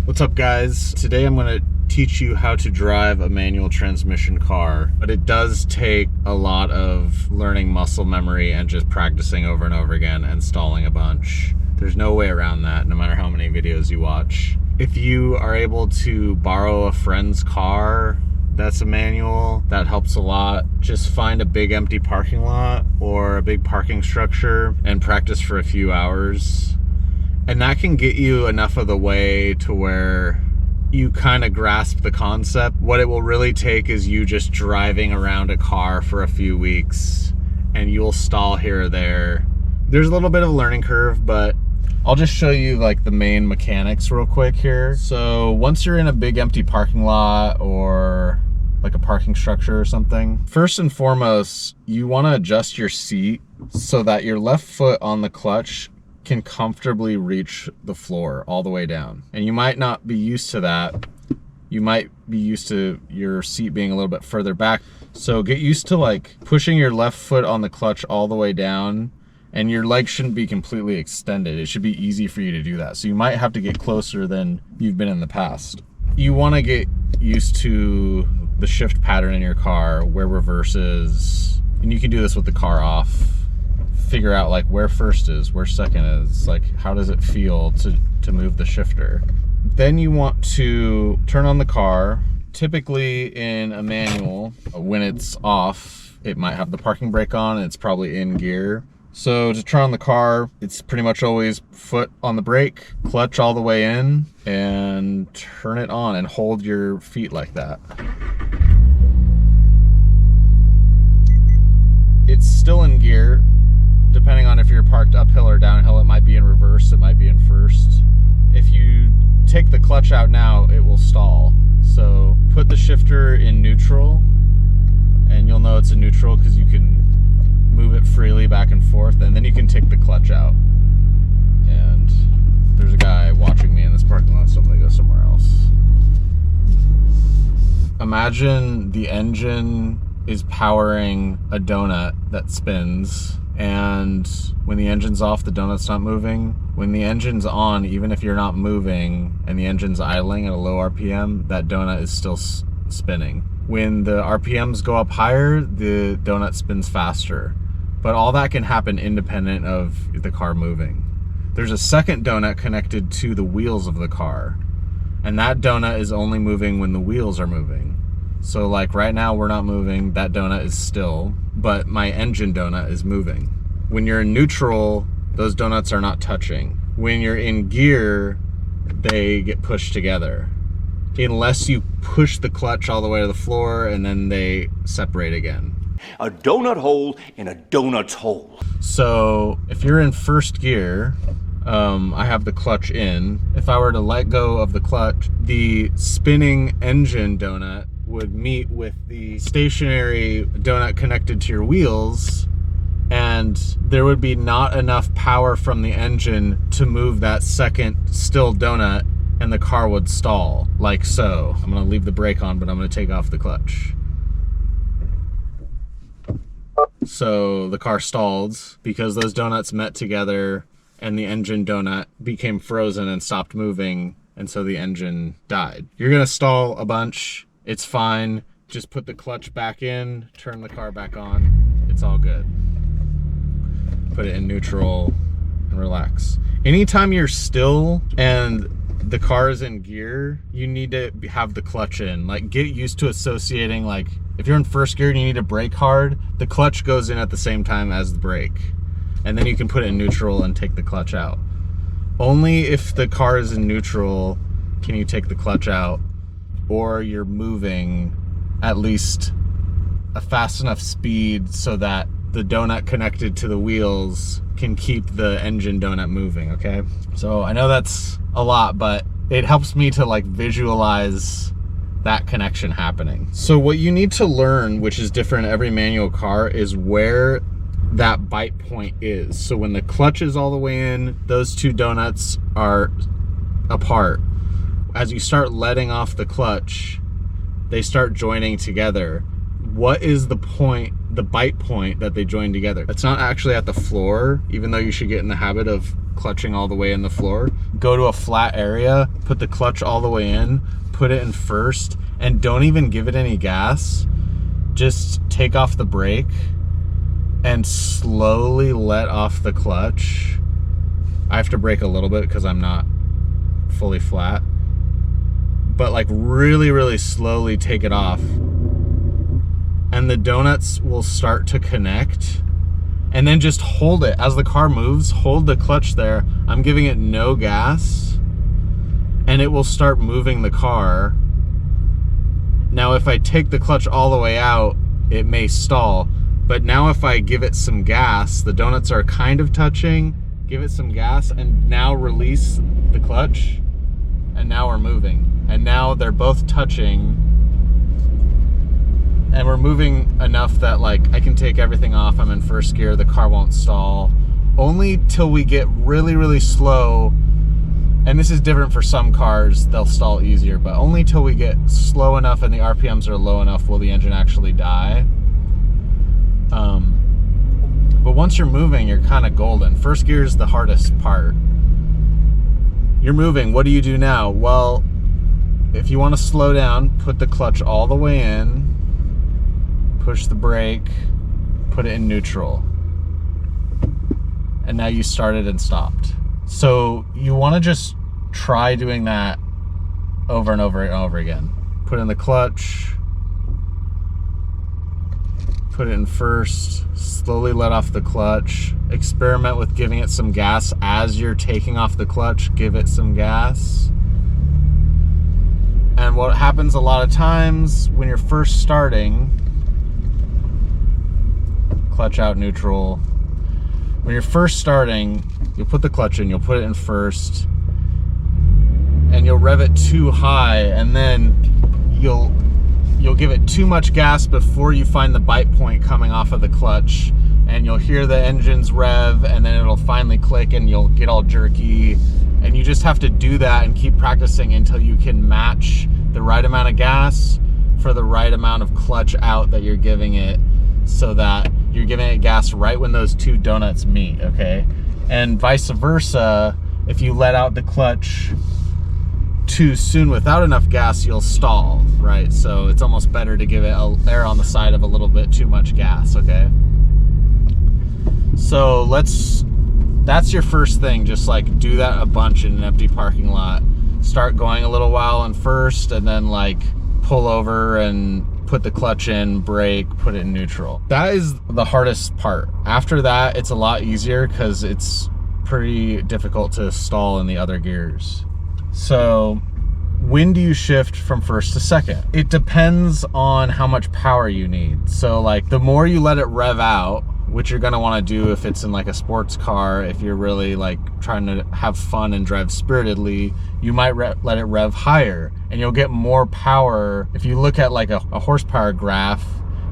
What's up, guys? Today I'm going to teach you how to drive a manual transmission car, but it does take a lot of learning muscle memory and just practicing over and over again and stalling a bunch. There's no way around that, no matter how many videos you watch. If you are able to borrow a friend's car that's a manual, that helps a lot. Just find a big empty parking lot or a big parking structure and practice for a few hours. And that can get you enough of the way to where you kind of grasp the concept. What it will really take is you just driving around a car for a few weeks and you'll stall here or there. There's a little bit of a learning curve, but I'll just show you like the main mechanics real quick here. So once you're in a big empty parking lot or like a parking structure or something, first and foremost, you want to adjust your seat so that your left foot on the clutch can comfortably reach the floor all the way down. And you might not be used to that. You might be used to your seat being a little bit further back. So get used to like pushing your left foot on the clutch all the way down, and your leg shouldn't be completely extended. It should be easy for you to do that. So you might have to get closer than you've been in the past. You want to get used to the shift pattern in your car, where reverse is, and you can do this with the car off. Figure out like where first is, where second is, like how does it feel to move the shifter. Then you want to turn on the car. Typically in a manual, when it's off, it might have the parking brake on and it's probably in gear. So to turn on the car, it's pretty much always foot on the brake, clutch all the way in, and turn it on and hold your feet like that. It's still in gear. Depending on if you're parked uphill or downhill, it might be in reverse, it might be in first. If you take the clutch out now, it will stall. So put the shifter in neutral, and you'll know it's in neutral because you can move it freely back and forth, and then you can take the clutch out. And there's a guy watching me in this parking lot, so I'm gonna go somewhere else. Imagine the engine is powering a donut that spins, and when the engine's off, the donut's not moving. When the engine's on, even if you're not moving and the engine's idling at a low RPM, that donut is still spinning. When the RPMs go up higher, the donut spins faster. But all that can happen independent of the car moving. There's a second donut connected to the wheels of the car, and that donut is only moving when the wheels are moving. So like right now we're not moving, that donut is still, but my engine donut is moving. When you're in neutral, those donuts are not touching. When you're in gear, they get pushed together. Unless you push the clutch all the way to the floor and then they separate again. A donut hole in a donut's hole. So if you're in first gear, I have the clutch in. If I were to let go of the clutch, the spinning engine donut would meet with the stationary donut connected to your wheels, and there would be not enough power from the engine to move that second still donut, and the car would stall, like so. I'm gonna leave the brake on, but I'm gonna take off the clutch. So the car stalled because those donuts met together and the engine donut became frozen and stopped moving, and so the engine died. You're gonna stall a bunch. It's fine. Just put the clutch back in, turn the car back on. It's all good. Put it in neutral and relax. Anytime you're still and the car is in gear, you need to have the clutch in. Like, get used to associating, like if you're in first gear and you need to brake hard, the clutch goes in at the same time as the brake. And then you can put it in neutral and take the clutch out. Only if the car is in neutral can you take the clutch out, or you're moving at least a fast enough speed so that the donut connected to the wheels can keep the engine donut moving, okay? So I know that's a lot, but it helps me to like visualize that connection happening. So what you need to learn, which is different in every manual car, is where that bite point is. So when the clutch is all the way in, those two donuts are apart. As you start letting off the clutch, they start joining together. What is the point, the bite point that they join together? It's not actually at the floor, even though you should get in the habit of clutching all the way in the floor. go to a flat area, put the clutch all the way in, put it in first, and don't even give it any gas. Just take off the brake and slowly let off the clutch. I have to brake a little bit because I'm not fully flat. But like really, really slowly take it off. And the donuts will start to connect. And then just hold it. As the car moves, hold the clutch there. I'm giving it no gas. And it will start moving the car. Now if I take the clutch all the way out, it may stall. But now if I give it some gas, the donuts are kind of touching, give it some gas, and now release the clutch, and now we're moving. And now they're both touching, and we're moving enough that like I can take everything off. I'm in first gear, the car won't stall. Only till we get really, really slow, and this is different for some cars, they'll stall easier, but only till we get slow enough and the RPMs are low enough will the engine actually die. But once you're moving, you're kind of golden. First gear is the hardest part. You're moving, what do you do now? Well, if you want to slow down, put the clutch all the way in, push the brake, put it in neutral. And now you started and stopped. So you want to just try doing that over and over and over again. Put in the clutch, put it in first, slowly let off the clutch, experiment with giving it some gas as you're taking off the clutch, give it some gas. And what happens a lot of times when you're first starting, clutch out, neutral. When you're first starting, you'll put the clutch in, you'll put it in first, and you'll rev it too high, and then you'll give it too much gas before you find the bite point coming off of the clutch, and you'll hear the engines rev, and then it'll finally click and you'll get all jerky. And you just have to do that and keep practicing until you can match the right amount of gas for the right amount of clutch out that you're giving it, so that you're giving it gas right when those two donuts meet, okay? And vice versa, if you let out the clutch too soon without enough gas, you'll stall, right? So it's almost better to give it err on the side of a little bit too much gas, okay? So that's your first thing. Just like do that a bunch in an empty parking lot. Start going a little while in first, and then like pull over and put the clutch in, brake, put it in neutral. That is the hardest part. After that, it's a lot easier because it's pretty difficult to stall in the other gears. So when do you shift from first to second? It depends on how much power you need. So like the more you let it rev out, which you're gonna wanna do if it's in like a sports car, if you're really like trying to have fun and drive spiritedly, you might let it rev higher, and you'll get more power. If you look at like a horsepower graph,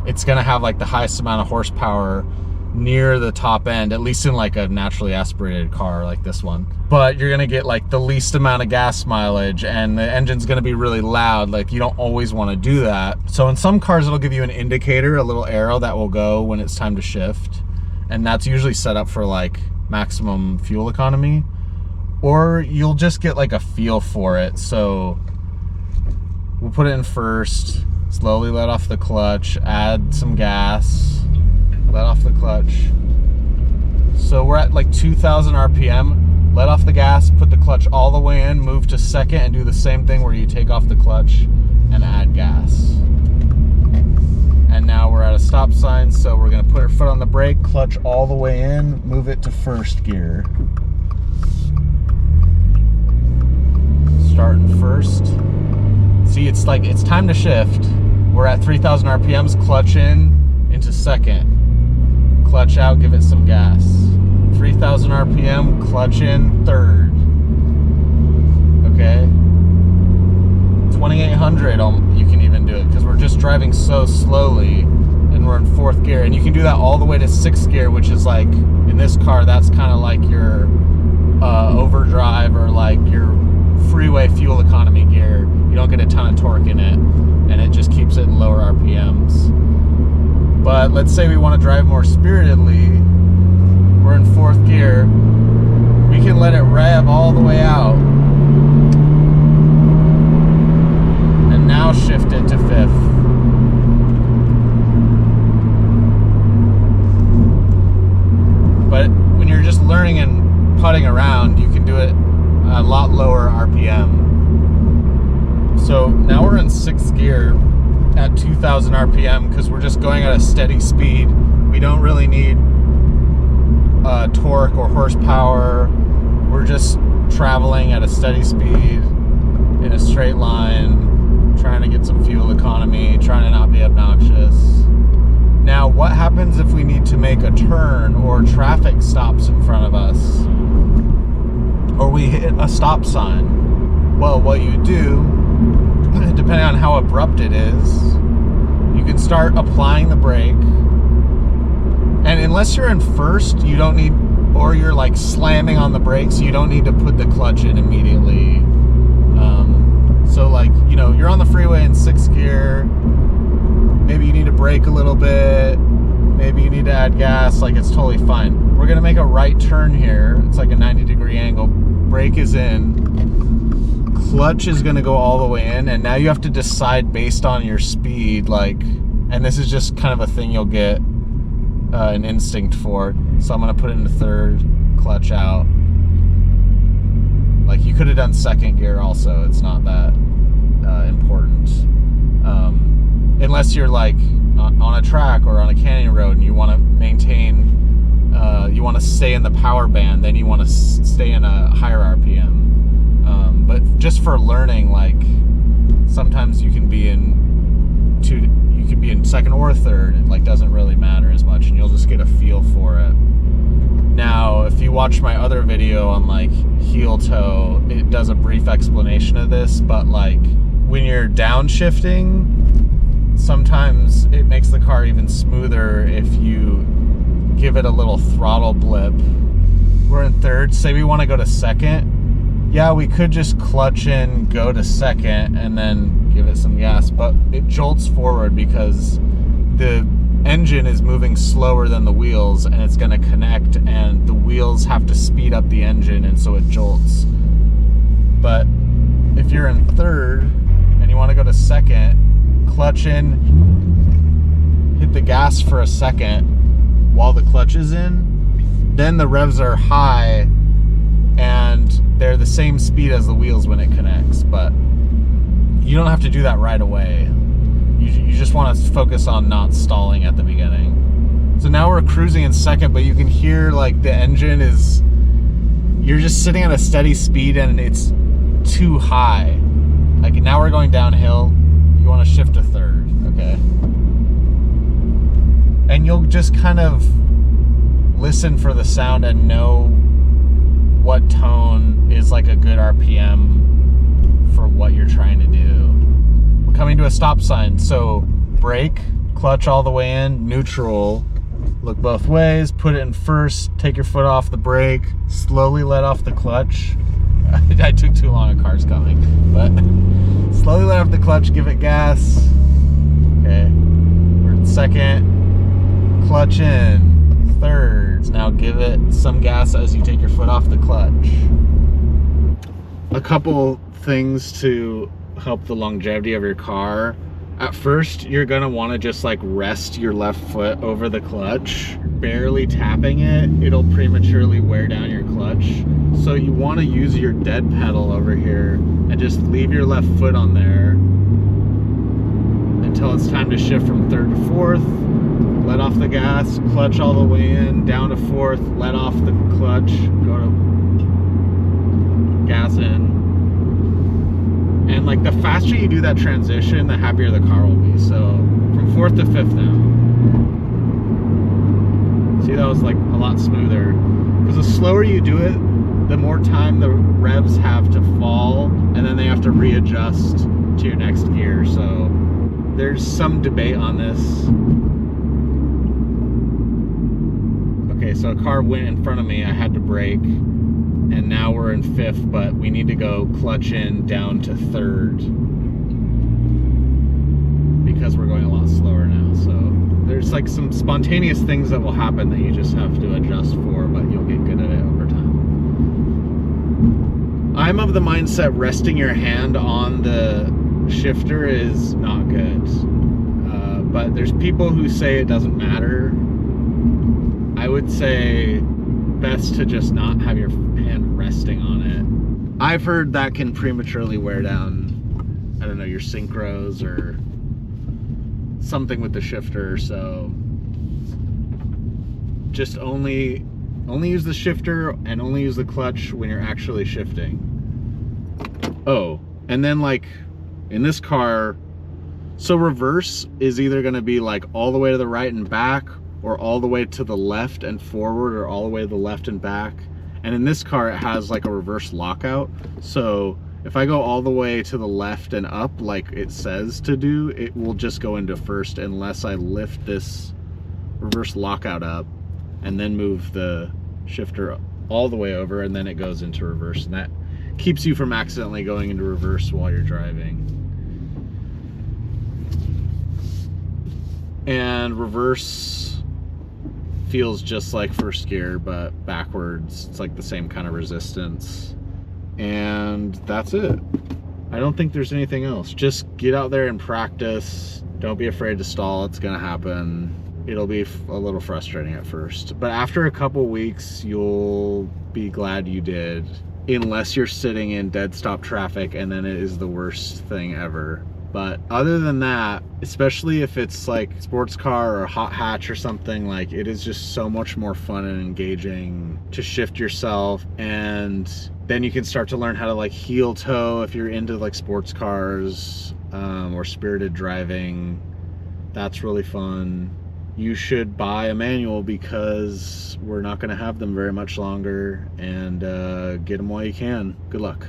it's gonna have like the highest amount of horsepower near the top end, at least in like a naturally aspirated car like this one. But you're gonna get like the least amount of gas mileage, and the engine's gonna be really loud. Like you don't always wanna do that. So in some cars, it'll give you an indicator, a little arrow that will go when it's time to shift. And that's usually set up for like maximum fuel economy. Or you'll just get like a feel for it. So we'll put it in first, slowly let off the clutch, add some gas, let off the clutch. So we're at like 2,000 RPM. Let off the gas, put the clutch all the way in, move to second, and do the same thing where you take off the clutch and add gas. And now we're at a stop sign, so we're gonna put our foot on the brake, clutch all the way in, move it to first gear. Start in first. See, it's like, it's time to shift. We're at 3,000 RPMs, clutch in, into second. Clutch out, give it some gas. 3,000 RPM, clutch in, third. Okay? 2,800, you can even do it, because we're just driving so slowly, and we're in fourth gear. And you can do that all the way to sixth gear, which is like, in this car, that's kind of like your overdrive, or like your freeway fuel economy gear. You don't get a ton of torque in it, and it just keeps it in lower RPMs. But let's say we want to drive more spiritedly. We're in fourth gear. we can let it rev all the way out. And now shift it to fifth. But when you're just learning and putting around, you can do it a lot lower RPM. So now we're in 6th gear at 2,000 RPM because we're just going at a steady speed. We don't really need torque or horsepower. We're just traveling at a steady speed in a straight line, trying to get some fuel economy, trying to not be obnoxious. Now, what happens if we need to make a turn or traffic stops in front of us, or we hit a stop sign? Well, what you do, depending on how abrupt it is, you can start applying the brake. And unless you're in first, you don't need, or you're like slamming on the brakes, you don't need to put the clutch in immediately. So like, you know, you're on the freeway in 6th gear, maybe you need to brake a little bit, maybe you need to add gas, like it's totally fine. We're gonna make a right turn here. It's like a 90-degree angle. Brake is in, clutch is gonna go all the way in, and now you have to decide based on your speed, like, and this is just kind of a thing you'll get an instinct for. So I'm gonna put it into 3rd, clutch out. Like, you could have done 2nd gear also, it's not that important. Unless you're like on a track or on a canyon road and you want to maintain, you want to stay in the power band, then you want to stay in a higher RPM. But just for learning, like, sometimes you can be in 2nd or 3rd. It like doesn't really matter as much, and you'll just get a feel for it. Now, if you watch my other video on like heel toe, it does a brief explanation of this, but like when you're downshifting, sometimes it makes the car even smoother if you give it a little throttle blip. We're in 3rd, say we want to go to 2nd. Yeah, we could just clutch in, go to 2nd, and then give it some gas, but it jolts forward because the engine is moving slower than the wheels, and it's going to connect, and the wheels have to speed up the engine, and so it jolts. But if you're in 3rd and you want to go to 2nd, clutch in, hit the gas for a second while the clutch is in, then the revs are high and they're the same speed as the wheels when it connects. But you don't have to do that right away. You just want to focus on not stalling at the beginning. So now we're cruising in 2nd, but you can hear like the engine is, you're just sitting at a steady speed and it's too high. Like now we're going downhill. You want to shift to 3rd, okay? And you'll just kind of listen for the sound and know what tone is like a good RPM for what you're trying to do. We're coming to a stop sign, so brake, clutch all the way in, neutral, look both ways, put it in first, take your foot off the brake, slowly let off the clutch. I took too long, a car's coming, but slowly let off the clutch, give it gas. Okay, we're in 2nd, clutch in, 3rd. Now give it some gas as you take your foot off the clutch. A couple things to help the longevity of your car. At first, you're gonna wanna just like rest your left foot over the clutch. Barely tapping it, it'll prematurely wear down your clutch. So you wanna use your dead pedal over here and just leave your left foot on there until it's time to shift from 3rd to 4th. Let off the gas, clutch all the way in, down to 4th, let off the clutch, go to gas in. And like the faster you do that transition, the happier the car will be. So from 4th to 5th now. See, that was like a lot smoother. Because the slower you do it, the more time the revs have to fall, and then they have to readjust to your next gear. So there's some debate on this. Okay, so a car went in front of me, I had to brake. And now we're in 5th, but we need to go clutch in down to 3rd because we're going a lot slower now. So there's like some spontaneous things that will happen that you just have to adjust for, but you'll get good at it over time. I'm of the mindset resting your hand on the shifter is not good. But there's people who say it doesn't matter. I would say best to just not have your hand resting on it. I've heard that can prematurely wear down, I don't know, your synchros or something with the shifter, so just only use the shifter and only use the clutch when you're actually shifting. Oh, and then like in this car, so reverse is either going to be like all the way to the right and back, or all the way to the left and forward, or all the way to the left and back. And in this car, it has like a reverse lockout. So if I go all the way to the left and up, like it says to do, it will just go into first unless I lift this reverse lockout up and then move the shifter all the way over, and then it goes into reverse. And that keeps you from accidentally going into reverse while you're driving. And reverse feels just like first gear, but backwards. It's like the same kind of resistance. And that's it. I don't think there's anything else. Just get out there and practice. Don't be afraid to stall. It's gonna happen. It'll be a little frustrating at first, but after a couple weeks, you'll be glad you did, unless you're sitting in dead stop traffic, and then it is the worst thing ever. But other than that, especially if it's like sports car or hot hatch or something, like it is just so much more fun and engaging to shift yourself. And then you can start to learn how to like heel toe if you're into like sports cars or spirited driving. That's really fun. You should buy a manual because we're not going to have them very much longer, and get them while you can. Good luck.